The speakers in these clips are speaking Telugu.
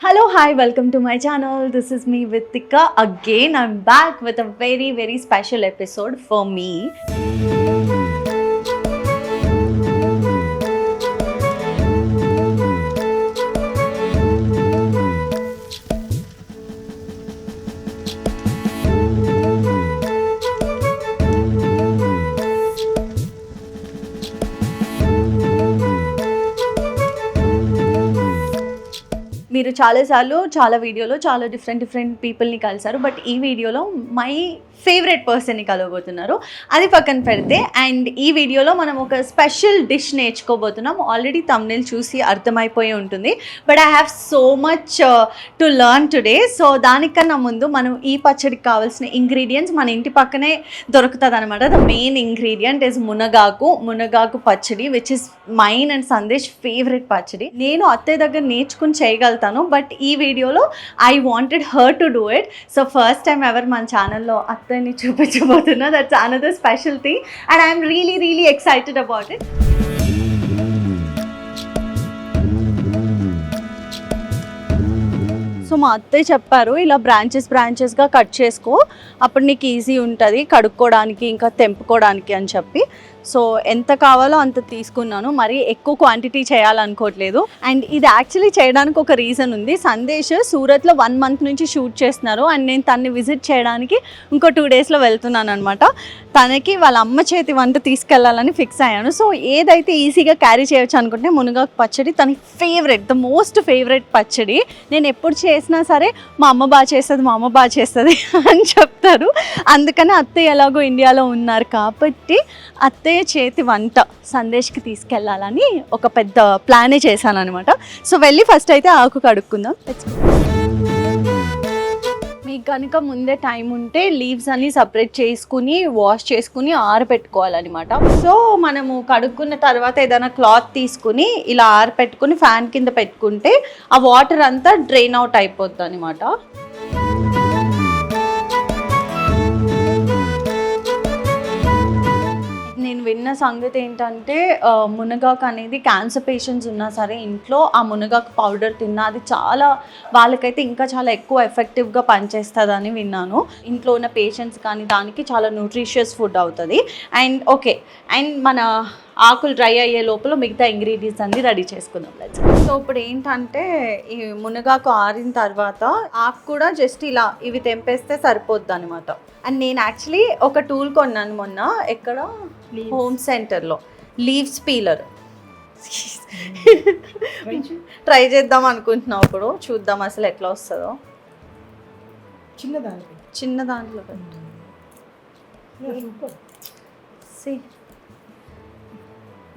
Hello, hi, welcome to my channel. This is me, Vitika. Again, I'm back with a very special episode for me. మీరు చాలాసార్లు చాలా వీడియోలో చాలా డిఫరెంట్ పీపుల్ని కలిసారు. బట్ ఈ వీడియోలో మై ఫేవరెట్ పర్సన్ని కలవబోతున్నారు. అది పక్కన పెడితే అండ్ ఈ వీడియోలో మనం ఒక స్పెషల్ డిష్ నేర్చుకోబోతున్నాం. ఆల్రెడీ థంబ్నెయిల్ చూసి అర్థమైపోయి ఉంటుంది. But I have so much to learn today. So దానికన్నా ముందు మనం ఈ పచ్చడికి కావాల్సిన ఇంగ్రీడియంట్స్ మన ఇంటి పక్కనే దొరుకుతుంది అనమాట. ద మెయిన్ ఇంగ్రీడియంట్ ఇస్ మునగాకు పచ్చడి, which is mine and Sandesh favourite పచ్చడి. నేను అత్తయ్య దగ్గర నేర్చుకుని చేయగలుగుతాను, బట్ ఈ వీడియోలో I wanted her to do it. So first time ever మన ఛానల్లో అత్తయ్యని చూపించబోతున్నా. That's another special thing and I'm really excited about it. So మా అత్తయ్య చెప్పారు, ఇలా బ్రాంచెస్గా కట్ చేసుకో, అప్పుడు నీకు ఈజీ ఉంటుంది కడుక్కోవడానికి ఇంకా తెంపుకోవడానికి అని చెప్పి. సో ఎంత కావాలో అంత తీసుకున్నాను, మరి ఎక్కువ క్వాంటిటీ చేయాలనుకోవట్లేదు. అండ్ ఇది యాక్చువల్లీ చేయడానికి ఒక రీజన్ ఉంది. సందేశ్ సూరత్లో 1 month నుంచి షూట్ చేస్తున్నారు అండ్ నేను తన్ని విజిట్ చేయడానికి ఇంకో 2 daysలో వెళ్తున్నాను అనమాట. తనకి వాళ్ళ అమ్మ చేతి వంట తీసుకెళ్లాలని ఫిక్స్ అయ్యాను. సో ఏదైతే ఈజీగా క్యారీ చేయొచ్చు అనుకుంటే మునగాకు పచ్చడి తన ఫేవరెట్, ద మోస్ట్ ఫేవరెట్ పచ్చడి. నేను ఎప్పుడు చేసినా సరే మా అమ్మ బాగా చేస్తుంది అని చెప్తారు. అందుకని అత్తయ్య ఎలాగో ఇండియాలో ఉన్నారు కాబట్టి అత్తయ్య చేతి వంట సందేశ్కి తీసుకెళ్ళాలని ఒక పెద్ద ప్లానే చేశాను అనమాట. సో వెళ్ళి ఫస్ట్ అయితే ఆకు కడుక్కుందాం. మీకు కనుక ముందే టైం ఉంటే లీవ్స్ అన్ని సపరేట్ చేసుకుని వాష్ చేసుకుని ఆరబెట్టుకోవాలన్నమాట. సో మనము కడుక్కున్న తర్వాత ఏదైనా క్లాత్ తీసుకుని ఇలా ఆరబెట్టుకుని ఫ్యాన్ కింద పెట్టుకుంటే ఆ వాటర్ అంతా డ్రైన్ అవుట్ అయిపోద్ది అనమాట. నేను విన్న సంగతి ఏంటంటే మునగాకు అనేది క్యాన్సర్ పేషెంట్స్ ఉన్నా సరే ఇంట్లో ఆ మునగాకు పౌడర్ తిన్నా అది చాలా వాళ్ళకైతే ఇంకా చాలా ఎక్కువ ఎఫెక్టివ్గా పనిచేస్తుందని విన్నాను. ఇంట్లో ఉన్న పేషెంట్స్ కానీ దానికి చాలా న్యూట్రిషియస్ ఫుడ్ అవుతుంది. అండ్ ఓకే, అండ్ మన ఆకులు డ్రై అయ్యే లోపల మిగతా ఇంగ్రీడియంట్స్ అన్ని రెడీ చేసుకుందాం. సో ఇప్పుడు ఏంటంటే ఈ మునగాకు ఆరిన తర్వాత ఆకు కూడా జస్ట్ ఇలా ఇవి తెంపేస్తే సరిపోద్ది అనమాట. అండ్ నేను యాక్చువల్లీ ఒక టూల్ కొన్నాను మొన్న, ఎక్కడ హోమ్ సెంటర్లో, లీవ్స్ పీలర్. ట్రై చేద్దాం అనుకుంటున్నాం, ఇప్పుడు చూద్దాం అసలు ఎట్లా వస్తుందో. చిన్న దాంట్లో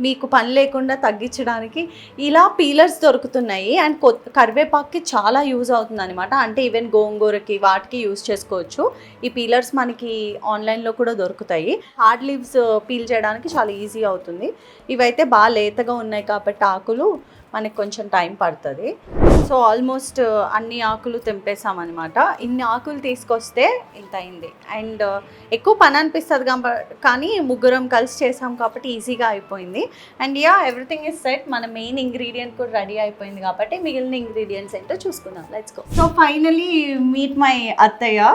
మీకు పని లేకుండా తగ్గించడానికి ఇలా పీలర్స్ దొరుకుతున్నాయి. అండ్ కరివేపాకుకి చాలా యూజ్ అవుతుంది అనమాట. అంటే ఈవెన్ గోంగూరకి వాటికి యూజ్ చేసుకోవచ్చు. ఈ పీలర్స్ మనకి ఆన్లైన్లో కూడా దొరుకుతాయి. హార్డ్ లీవ్స్ పీల్ చేయడానికి చాలా ఈజీ అవుతుంది. ఇవైతే బాగా లేతగా ఉన్నాయి కాబట్టి ఆకులు మనకి కొంచెం టైం పడుతుంది. సో ఆల్మోస్ట్ అన్ని ఆకులు తెంపేసామన్నమాట. ఇన్ని ఆకులు తీసుకొస్తే ఇంత అయింది. అండ్ ఎక్కువ పని అనిపిస్తుంది కానీ ముగ్గురం కలిసి చేసాం కాబట్టి ఈజీగా అయిపోయింది. And everything is set. మన మెయిన్ ఇంగ్రీడియంట్ కూడా రెడీ అయిపోయింది కాబట్టి మిగిలిన ఇంగ్రీడియంట్స్ ఏంటో చూసుకుందాం. Let's go. So finally meet my అత్తయ్య.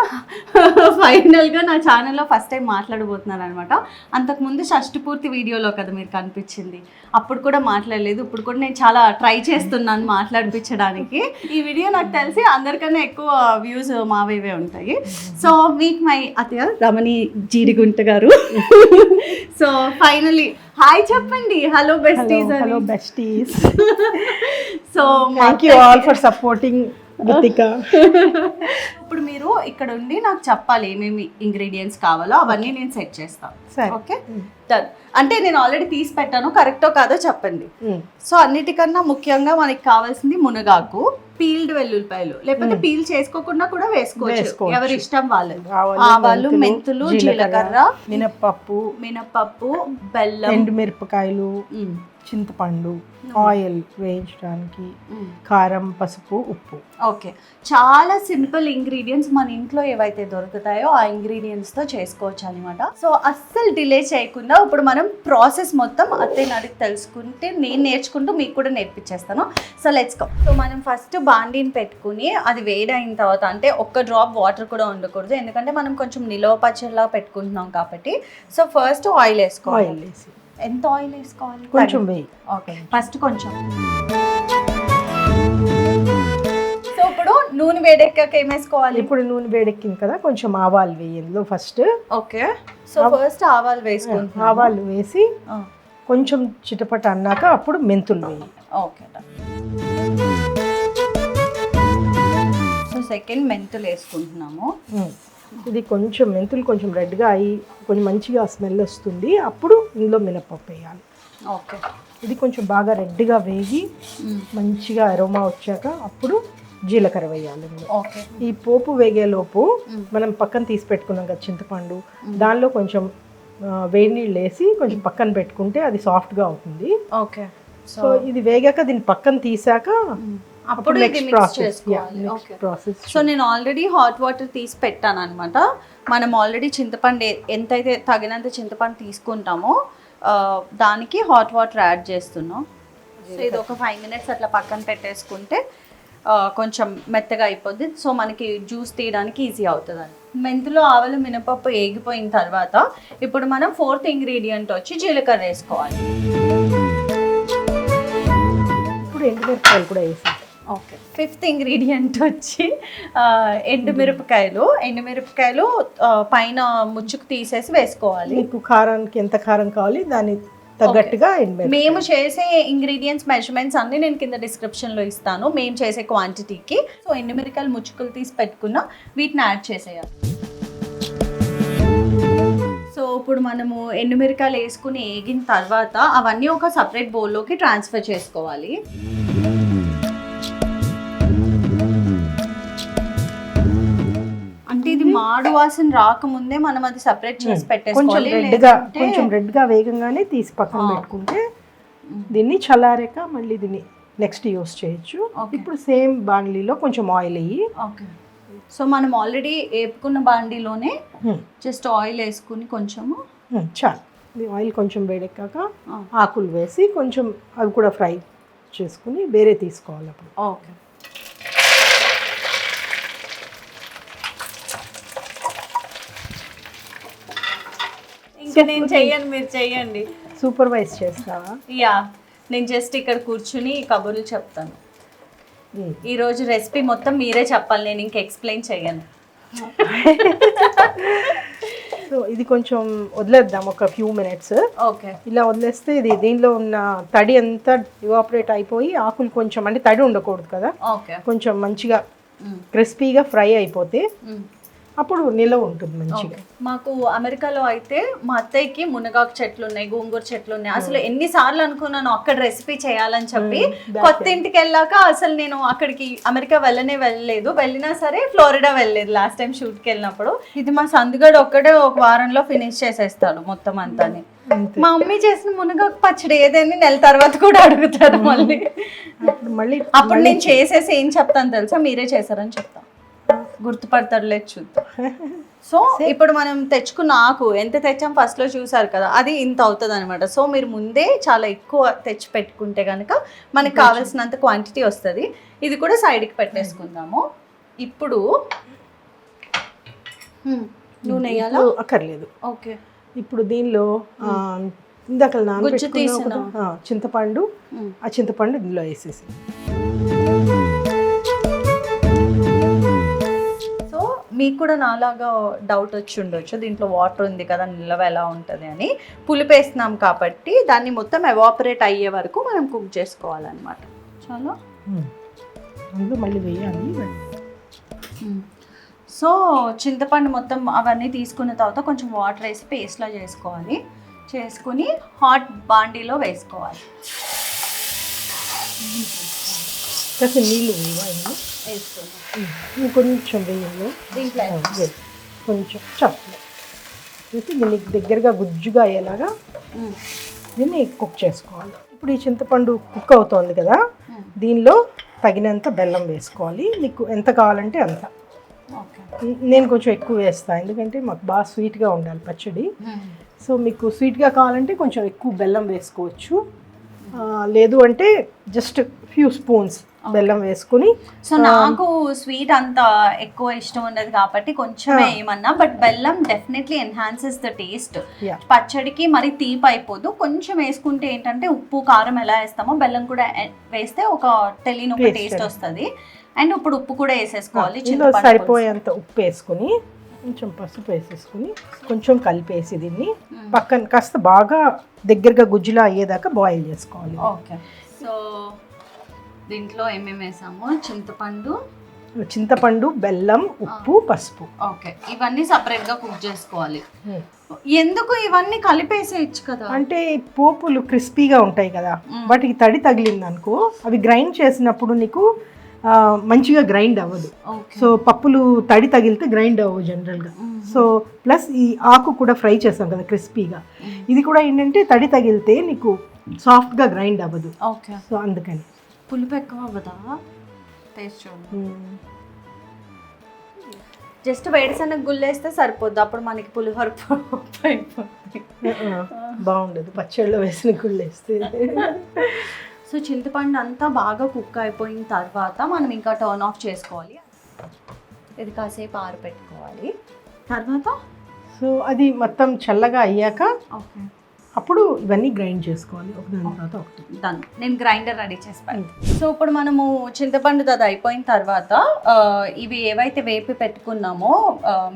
ఫైనల్గా నా ఛానల్లో ఫస్ట్ టైం మాట్లాడబోతున్నాను అనమాట. అంతకుముందు షష్టి పూర్తి వీడియోలో కదా మీరు కనిపించింది, అప్పుడు కూడా మాట్లాడలేదు. ఇప్పుడు కూడా నేను చాలా ట్రై చేస్తున్నాను మాట్లాడిపించడానికి. ఈ వీడియో నాకు తెలిసి అందరికన్నా ఎక్కువ వ్యూస్ మావేవే ఉంటాయి. సో మీట్ మై అత్తయ్య రమణి జీడిగుంట గారు. సో ఫైనలీ హాయ్ చెప్పండి. Hello besties. Hello besties. So thank you all for supporting Vithika. ఇప్పుడు మీరు ఇక్కడ ఉండి నాకు చెప్పాలి ఏమేమి ఇంగ్రీడియంట్స్ కావాలో, అవన్నీ నేను సెట్ చేస్తాను. Okay done. అంటే నేను ఆల్రెడీ తీసి పెట్టాను, కరెక్టో కాదో చెప్పండి. సో అన్నిటికన్నా ముఖ్యంగా మనకి కావాల్సింది మునగాకు, పీల్డ్ వెల్లుల్లిపాయలు, లేకపోతే పీల్ చేసుకోకుండా కూడా వేసుకోవచ్చు, ఎవరి ఇష్టం వాళ్ళది. ఆవాలు, మెంతులు, జీలకర్ర, మినపప్పు, బెల్లం, ఎండుమిరపకాయలు, చింతపండు, ఆయిల్ వేయించడానికి, కారం, పసుపు, ఉప్పు. ఓకే, చాలా సింపుల్ ఇంగ్రీడియంట్స్ మన ఇంట్లో ఏవైతే దొరుకుతాయో ఆ ఇంగ్రీడియంట్స్తో చేసుకోవచ్చు అనమాట. సో అస్సలు డిలే చేయకుండా ఇప్పుడు మనం ప్రాసెస్ మొత్తం అత్తయ్యని అడిగి తెలుసుకుంటే నేను నేర్చుకుంటూ మీకు కూడా నేర్పించేస్తాను. So let's go. సో మనం ఫస్ట్ బాండీని పెట్టుకుని అది వేడైన తర్వాత, అంటే ఒక్క డ్రాప్ వాటర్ కూడా ఉండకూడదు, ఎందుకంటే మనం కొంచెం నిలవ పచ్చడిలా పెట్టుకుంటున్నాం కాబట్టి. సో ఫస్ట్ ఆయిల్ వేసుకోవాలి. ఆయిల్ వేసి ఎంత ఆయిల్ వేసుకోవాలి? కొంచెం వేయి. ఓకే, ఫస్ట్ కొంచెం. సో ఇప్పుడు నూనె వేడెక్కాక ఏం వేసుకోవాలి? ఇప్పుడు నూనె వేడెక్కింది కదా, కొంచెం ఆవాలు వేయి ఇందులో ఫస్ట్. ఓకే, సో ఫస్ట్ ఆవాలు వేసుకుంటాం. ఆవాలు వేసి కొంచెం చిటపట అన్నాక అప్పుడు మెంతులు వేయి. ఓకే, సో సెకండ్ మెంతులు వేసుకుంటున్నాము. ఇది కొంచెం మెంతులు కొంచెం రెడ్గా అయ్యి కొంచెం మంచిగా స్మెల్ వస్తుంది, అప్పుడు ఇందులో మినపప్పు వేయాలి. ఓకే, ఇది కొంచెం బాగా రెడ్గా వేగి మంచిగా అరోమా వచ్చాక అప్పుడు జీలకర్ర వేయాలి. ఓకే, ఈ పోపు వేగేలోపు మనం పక్కన తీసి పెట్టుకున్నాం కదా చింతపండు, దానిలో కొంచెం వేడి నీళ్ళు వేసి కొంచెం పక్కన పెట్టుకుంటే అది సాఫ్ట్గా అవుతుంది. ఓకే, సో ఇది వేగాక దీన్ని పక్కన తీసాక అప్పుడు నెక్స్ట్ ప్రాసెస్. సో నేను ఆల్రెడీ హాట్ వాటర్ తీసి పెట్టాను అనమాట. మనం ఆల్రెడీ చింతపండు ఎంతైతే తగినంత చింతపండు తీసుకుంటామో దానికి హాట్ వాటర్ యాడ్ చేస్తున్నాం. సో ఇది ఒక 5 minutes అట్లా పక్కన పెట్టేసుకుంటే కొంచెం మెత్తగా అయిపోద్ది. సో మనకి జ్యూస్ తీయడానికి ఈజీ అవుతుంది అని. మెంతులు, ఆవాలు, మినపప్పు వేగిపోయిన తర్వాత ఇప్పుడు మనం 4th ఇంగ్రీడియంట్ వచ్చి జీలకర్ర వేసుకోవాలి. ఇప్పుడు ఎండుమిరపకాయలు కూడా వేసి. ఓకే, 5th ఇంగ్రీడియంట్ వచ్చి ఎండుమిరపకాయలు. ఎండుమిరపకాయలు పైన ముచ్చుకు తీసేసి వేసుకోవాలి. మీకు కారానికి ఎంత కారం కావాలి దాని తగ్గట్టుగా మేము చేసే ఇంగ్రీడియంట్స్ మెజర్మెంట్స్ అన్ని నేను కింద డిస్క్రిప్షన్లో ఇస్తాను, మేము చేసే క్వాంటిటీకి. సో ఎండుమిరకాయలు ముచ్చుకులు తీసి పెట్టుకున్న వీటిని యాడ్ చేసేయాలి. సో ఇప్పుడు మనము ఎండుమిరకాయలు వేసుకుని వేగిన తర్వాత అవన్నీ ఒక సపరేట్ బౌల్లోకి ట్రాన్స్ఫర్ చేసుకోవాలి. అంటే ఇది మాడు వాసన రాకముందే మనం అది సెపరేట్ చేసి పెట్టేసుకోవాలి. కొంచెం రెడ్గా వేగంగానే తీసి పక్కన పెట్టుకుంటే దీన్ని చల్లారాక మళ్ళీ దీన్ని నెక్స్ట్ యూస్ చేయొచ్చు. ఇప్పుడు సేమ్ బాండ్లీలో కొంచెం ఆయిల్ వేయి. ఓకే, సో మనం ఆల్రెడీ వేపుకున్న బాండీలోనే జస్ట్ ఆయిల్ వేసుకుని కొంచెము చాలు. ఆయిల్ కొంచెం వేడెక్కాక ఆకులు వేసి కొంచెం అవి కూడా ఫ్రై చేసుకుని వేరే తీసుకోవాలి అప్పుడు. ఓకే, ఇంకా నేను చెయ్యను, మీరు చెయ్యండి. సూపర్వైజ్ చేస్తావా? యా, నేను జస్ట్ ఇక్కడ కూర్చుని కబుర్లు చెప్తాను. ఈరోజు రెసిపీ మొత్తం మీరే చెప్పాలి, నేను ఇంక ఎక్స్ప్లెయిన్ చెయ్యను. సో ఇది కొంచెం వదిలేద్దాం ఒక ఫ్యూ మినిట్స్. ఓకే, ఇలా వదిలేస్తే ఇది దీనిలో ఉన్న తడి అంతా ఇవాపరేట్ అయిపోయి ఆకులు కొంచెం, అంటే తడి ఉండకూడదు కదా, ఓకే, కొంచెం మంచిగా క్రిస్పీగా ఫ్రై అయిపోతే అప్పుడు నిలవ ఉంటుంది మంచిగా. మాకు అమెరికాలో అయితే మా అత్తయ్యకి మునగాకు చెట్లు ఉన్నాయి, గోంగూర చెట్లు ఉన్నాయి. అసలు ఎన్నిసార్లు అనుకున్నాను అక్కడ రెసిపీ చేయాలని చెప్పి. కొత్త ఇంటికి వెళ్ళాక అసలు నేను అక్కడికి అమెరికా వెళ్ళలేదు. వెళ్ళినా సరే ఫ్లోరిడా వెళ్ళలేదు లాస్ట్ టైం షూట్కి వెళ్ళినప్పుడు. ఇది మా సందుగడు ఒక్కడే ఒక వారంలో ఫినిష్ చేసేస్తాడు మొత్తం అంతా. మా మమ్మీ చేసిన మునగాకు పచ్చడి ఏదైనా నెల తర్వాత కూడా అడుగుతారు మళ్ళీ. అప్పుడు నేను చేసేసి ఏం చెప్తాను తెలుసా, మీరే చేశారని చెప్తాను, గుర్తుపడతారు లేదు చూద్దాం. సో ఇప్పుడు మనం తెచ్చుకున్న ఆకు ఎంత తెచ్చాం ఫస్ట్లో చూసారు కదా, అది ఇంత అవుతుంది అనమాట. సో మీరు ముందే చాలా ఎక్కువ తెచ్చి పెట్టుకుంటే కనుక మనకు కావాల్సినంత క్వాంటిటీ వస్తుంది. ఇది కూడా సైడ్కి పెట్టేసుకుందాము. ఇప్పుడు నూనె వేయాలా? అక్కర్లేదు. ఓకే, ఇప్పుడు దీనిలో ఇందాక నానబెట్టుకున్న చింతపండు, ఆ చింతపండు దీనిలో వేసేసి. మీకు కూడా నాలాగా డౌట్ వచ్చి ఉండొచ్చు, దీంట్లో వాటర్ ఉంది కదా నిల్వ ఎలా ఉంటుంది అని. పులుపు వేస్తున్నాం కాబట్టి దాన్ని మొత్తం ఎవాపరేట్ అయ్యే వరకు మనం కుక్ చేసుకోవాలన్నమాట. చాలా అందులో మళ్ళీ వేయాలి. సో చింతపండు మొత్తం అవన్నీ తీసుకున్న తర్వాత కొంచెం వాటర్ వేసి పేస్ట్లా చేసుకోవాలి. చేసుకుని హాట్ బాండీలో వేసుకోవాలి. నీళ్ళు వేసుకున్నాం కొంచెం వేయండి, దీంట్లో కొంచెం చప్పలు వేసి దీన్ని దగ్గరగా గుజ్జుగా అయ్యేలాగా దీన్ని కుక్ చేసుకోవాలి. ఇప్పుడు ఈ చింతపండు కుక్ అవుతోంది కదా, దీనిలో తగినంత బెల్లం వేసుకోవాలి. మీకు ఎంత కావాలంటే అంత. నేను కొంచెం ఎక్కువ వేస్తాను ఎందుకంటే మాకు బాగా స్వీట్గా ఉండాలి పచ్చడి. సో మీకు స్వీట్గా కావాలంటే కొంచెం ఎక్కువ బెల్లం వేసుకోవచ్చు, లేదు అంటే జస్ట్ ఫ్యూ స్పూన్స్ బెల్లం వేసుకుని. సో నాకు స్వీట్ అంత ఎక్కువ ఇష్టం ఉండదు కాబట్టి కొంచెమే ఏమన్నా, బట్ బెల్లం డెఫినెట్లీ ఎన్హాన్సెస్ ద టేస్ట్. పచ్చడికి మరి తీపి అయిపోదు, కొంచెం వేసుకుంటే ఏంటంటే ఉప్పు కారం ఎలా వేస్తామో బెల్లం కూడా వేస్తే ఒక తెలియని ఒక టేస్ట్ వస్తుంది. అండ్ ఇప్పుడు ఉప్పు కూడా వేసేసుకోవాలి, సరిపోయేంత ఉప్పు వేసుకుని కొంచెం పసుపు వేసేసుకుని కొంచెం కలిపేసి దీన్ని పక్కన కాస్త బాగా దగ్గరగా గుజ్జులా అయ్యేదాకా బాయిల్ చేసుకోవాలి. ఓకే, సో దీంట్లో ఏమేమి వేసాము? చింతపండు, బెల్లం, ఉప్పు, పసుపు. ఓకే, ఇవన్నీ సపరేట్ గా కుక్ చేసుకోవాలి. ఎందుకు ఇవన్నీ కలిపేసేయచ్చు కదా? అంటే పోపులు క్రిస్పీగా ఉంటాయి కదా, వాటికి తడి తగిలింది అనుకో అవి గ్రైండ్ చేసినప్పుడు నీకు మంచిగా గ్రైండ్ అవ్వదు. సో పప్పులు తడి తగిలితే గ్రైండ్ అవ్వవు జనరల్గా. సో ప్లస్ ఈ ఆకు కూడా ఫ్రై చేస్తాం కదా క్రిస్పీగా, ఇది కూడా ఏంటంటే తడి తగిలితే నీకు సాఫ్ట్గా గ్రైండ్ అవ్వదు. ఓకే, సో అందుకని. పులుపు ఎక్కువ అవ్వదా? టేస్ట్ జస్ట్ వేడిశనగ గుళ్ళు వేస్తే సరిపోద్ది, అప్పుడు మనకి పులిహోర బాగుండదు పచ్చడిలో వేసిన గుళ్ళు వేస్తే. సో చింతపండు అంతా బాగా కుక్ అయిపోయిన తర్వాత మనం ఇంకా టర్న్ ఆఫ్ చేసుకోవాలి, ఇది కాసేపు ఆరబెట్టుకోవాలి. తర్వాత సో అది మొత్తం చల్లగా అయ్యాక ఓకే అప్పుడు ఇవన్నీ గ్రైండ్ చేసుకోవాలి ఒకదాని తర్వాత ఒకటి. డన్, నేను గ్రైండర్ రెడీ చేస్తాను. సో ఇప్పుడు మనము చింతపండు అది అయిపోయిన తర్వాత ఇవి ఏవైతే వేపి పెట్టుకున్నామో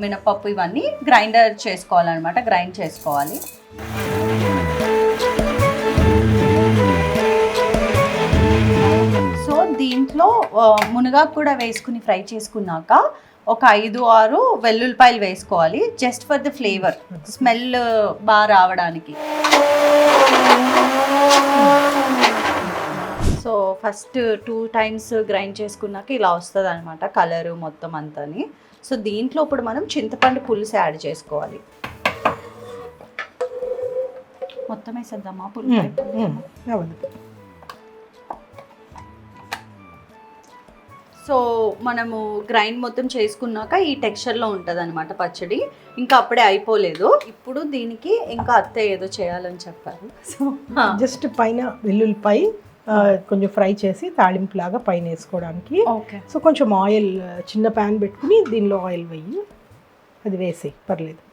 మినపప్పు ఇవన్నీ గ్రైండర్ చేసుకోవాలన్నమాట, గ్రైండ్ చేసుకోవాలి. సో దీంట్లో మునగాకు కూడా వేసుకుని ఫ్రై చేసుకున్నాక ఒక 5-6 వెల్లుల్లిపాయలు వేసుకోవాలి, just for the flavour, smell బాగా రావడానికి. సో ఫస్ట్ 2 times గ్రైండ్ చేసుకున్నాక ఇలా వస్తుంది అనమాట కలరు మొత్తం అంతాని. సో దీంట్లో ఇప్పుడు మనం చింతపండు పులుసు యాడ్ చేసుకోవాలి. మొత్తం వేసేద్దామా పులుసు? సో మనము గ్రైండ్ మొత్తం చేసుకున్నాక ఈ టెక్స్చర్లో ఉంటుంది అనమాట పచ్చడి, ఇంకా అప్పుడే అయిపోలేదు. ఇప్పుడు దీనికి ఇంకా అత్తయ్య ఏదో చేయాలని చెప్పారు. సో జస్ట్ పైన వెల్లుల్లిపాయ కొంచెం ఫ్రై చేసి తాళింపు లాగా పైన వేసుకోవడానికి. ఓకే, సో కొంచెం ఆయిల్ చిన్న ప్యాన్ పెట్టుకుని దీనిలో ఆయిల్ వేయి, అది వేసి పర్లేదు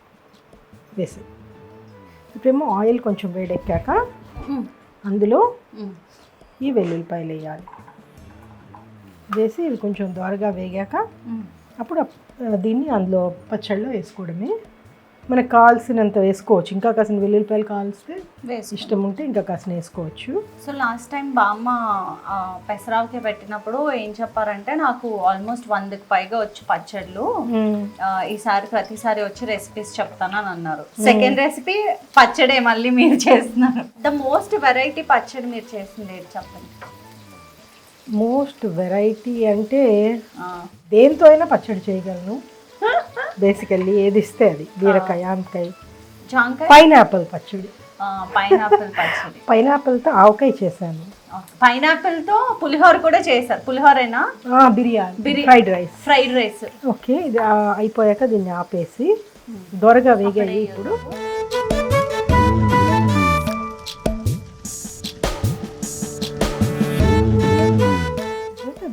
వేసి. ఇప్పుడేమో ఆయిల్ కొంచెం వేడెక్కాక అందులో ఈ వెల్లుల్లిపాయలు వేయాలి, వేసి ఇవి కొంచెం దోరగా వేగాక అప్పుడు దీన్ని అందులో పచ్చళ్ళలో వేసుకోవడమే. మనకు కావాల్సినంత వేసుకోవచ్చు, ఇంకా కాసిన వెల్లుల్లిపాయలు కావాల్స్తే ఇష్టం ఉంటే ఇంకా కాసిన వేసుకోవచ్చు. సో లాస్ట్ టైం బామ్మ పెసరావుకి పెట్టినప్పుడు ఏం చెప్పారంటే నాకు ఆల్మోస్ట్ 100కి పైగా వచ్చి పచ్చళ్ళు, ఈసారి ప్రతిసారి వచ్చి రెసిపీస్ చెప్తానని అన్నారు. సెకండ్ రెసిపీ పచ్చడే మళ్ళీ మీరు చేస్తున్నారు. ద మోస్ట్ వెరైటీ పచ్చడి మీరు చేసింది ఏంటి చెప్పండి? మోస్ట్ వెరైటీ అంటే దేంతో అయినా పచ్చడి చేయగలను బేసికల్లీ, ఏది ఇస్తే అది. బీరకాయ, ఆనకాయ, జాంకాయ, పైనాపిల్ పచ్చడి. పైనాపిల్ పచ్చడి, పైనాపిల్తో ఆవకాయ చేశాను. పైనాపిల్తో పులిహోర కూడా చేశారు. పులిహోరేనా? Biryani, fried rice. ఓకే, ఇది అయిపోయాక దీన్ని ఆపేసి దొరగా వేగాయి. ఇప్పుడు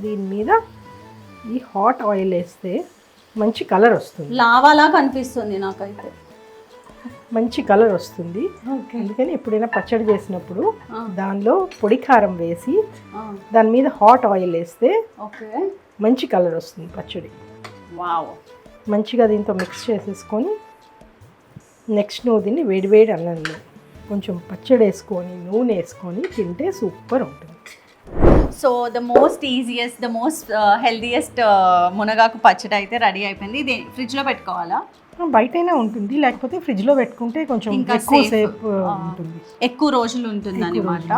దీని మీద ఈ హాట్ ఆయిల్ వేస్తే మంచి కలర్ వస్తుంది, లావాలా కనిపిస్తుంది నాకైతే, మంచి కలర్ వస్తుంది. అందుకని ఎప్పుడైనా పచ్చడి చేసినప్పుడు దానిలో పొడి కారం వేసి దాని మీద హాట్ ఆయిల్ వేస్తే మంచి కలర్ వస్తుంది పచ్చడి. వావ్, మంచిగా దీంతో మిక్స్ చేసేసుకొని నెక్స్ట్ నువ్వు దీన్ని వేడివేడి అన్నంలో కొంచెం పచ్చడి వేసుకొని నూనె వేసుకొని తింటే సూపర్ ఉంటుంది. So the most easiest, the most healthiest మునగాకు పచ్చడి అయితే రెడీ అయిపోయింది. ఇది ఫ్రిడ్జ్లో పెట్టుకోవాలా? బయటైనా ఉంటుంది, లేకపోతే ఫ్రిడ్జ్లో పెట్టుకుంటే కొంచెం ఎక్కువ రోజులు ఉంటుంది అనమాట.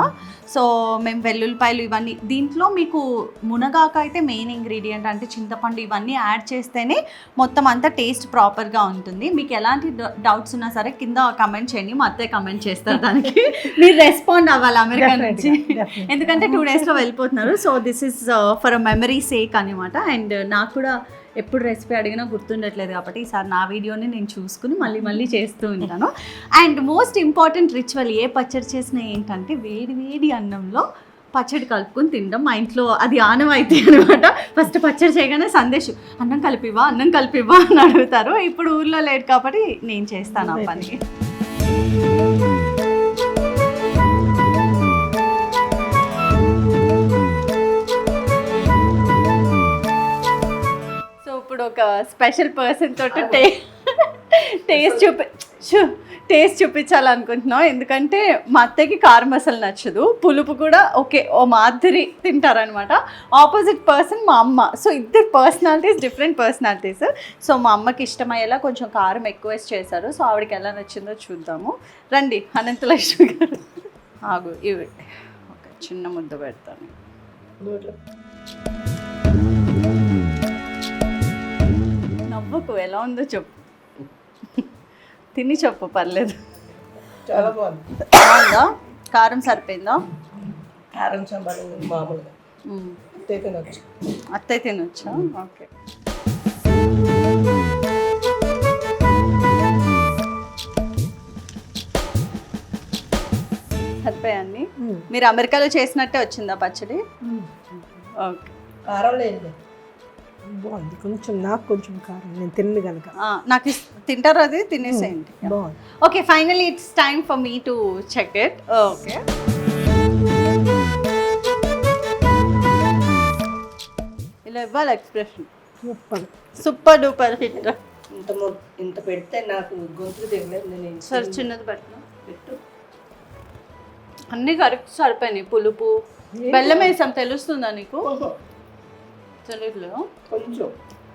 సో మేము వెల్లుల్లిపాయలు ఇవన్నీ దీంట్లో మీకు మునగాకు అయితే మెయిన్ ఇంగ్రీడియంట్, అంటే చింతపండు ఇవన్నీ యాడ్ చేస్తేనే మొత్తం అంతా టేస్ట్ ప్రాపర్గా ఉంటుంది. మీకు ఎలాంటి డౌట్స్ ఉన్నా సరే కింద కమెంట్ చేయండి, మా అత్తయ్య కమెంట్ చేస్తారు, దానికి మీరు రెస్పాండ్ అవ్వాలి అమెరికా నుంచి, ఎందుకంటే 2 daysలో వెళ్ళిపోతున్నారు. So this is for a memory sake అనమాట. అండ్ నాకు కూడా ఎప్పుడు రెసిపీ అడిగినా గుర్తుండట్లేదు కాబట్టి ఈసారి నా వీడియోని నేను చూసుకుని మళ్ళీ చేస్తూ ఉంటాను. అండ్ మోస్ట్ ఇంపార్టెంట్ రిచువల్ ఏ పచ్చడి చేసినా ఏంటంటే వేడి అన్నంలో పచ్చడి కలుపుకొని తినడం. మా ఇంట్లో అది ఆనవాయితీ అనమాట. ఫస్ట్ పచ్చడి చేయగానే సందేశం అన్నం కలిపివా అని అడుగుతారు. ఇప్పుడు ఊర్లో లేట్ కాబట్టి నేను చేస్తాను ఆ పని. ఇప్పుడు ఒక స్పెషల్ పర్సన్ తోటి టేస్ట్ చూపించాలనుకుంటున్నాం. ఎందుకంటే మా అత్తయ్యకి కారం అసలు నచ్చదు, పులుపు కూడా ఓ మాదిరి తింటారనమాట. ఆపోజిట్ పర్సన్ మా అమ్మ. సో ఇద్దరు డిఫరెంట్ పర్సనాలిటీస్. సో మా అమ్మకి ఇష్టమయ్యేలా కొంచెం కారం ఎక్కువ వేసి చేశారు. సో ఆవిడకి ఎలా నచ్చిందో చూద్దాము. రండి అనంతలక్ష్మి గారు. ఆగు, ఇవి ఒక చిన్న ముద్ద పెడతాను. నవ్వకు, ఎలా ఉందో చెప్పు, తిని చెప్పు, పర్లేదు. చాలా బాగుంది. బాగుందా? కారం సరిపోయిందా? కారం సాంబార్ మామూలుగా అత్తయ్య తినొచ్చా? ఓకే. సరిపోయాన్ని. మీరు అమెరికాలో చేసినట్టే వచ్చిందా పచ్చడి? ఓకే. కారం లేదు, బాగుంది. నాకు కొంచెం కారం, నేను తిన్ను కనుక. నాకు తింటారు, అది తినేసేయండి. బాగుంది. Okay, finally it's time for me to check it. Okay, ఇలా ఇవ్వాలి ఎక్స్ప్రెషన్. Super duper hit. ఇంత పెడితే నాకు గొంతుకు తెగలేదు. సరే చిన్నది పెట్టు. అన్నీ కరెక్ట్ సరిపోయినాయి. పులుపు, బెల్లం వేసాం, తెలుస్తుందా నీకు? తెలియదు కొంచెం.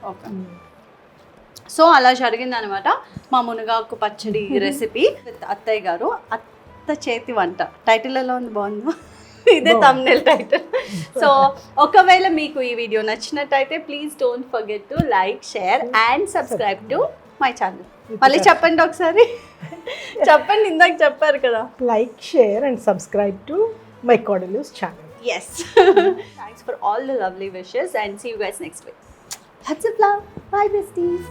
ఓకే, సో అలా జరిగిందనమాట మా మునగాకు పచ్చడి రెసిపీ విత్ అత్తయ్య గారు. అత్త చేతి వంట. టైటిల్ ఎలా ఉంది? బాగుందా? ఇదే thumbnail టైటిల్. సో ఒకవేళ మీకు ఈ వీడియో నచ్చినట్టయితే please don't forget to like, share and subscribe to my channel. మళ్ళీ చెప్పండి ఒకసారి. చెప్పండి, ఇందాక చెప్పారు కదా. Like, share and subscribe to my Cordelius channel. Yes. Thanks for all the lovely wishes and see you guys next week. Lots of love. Bye besties.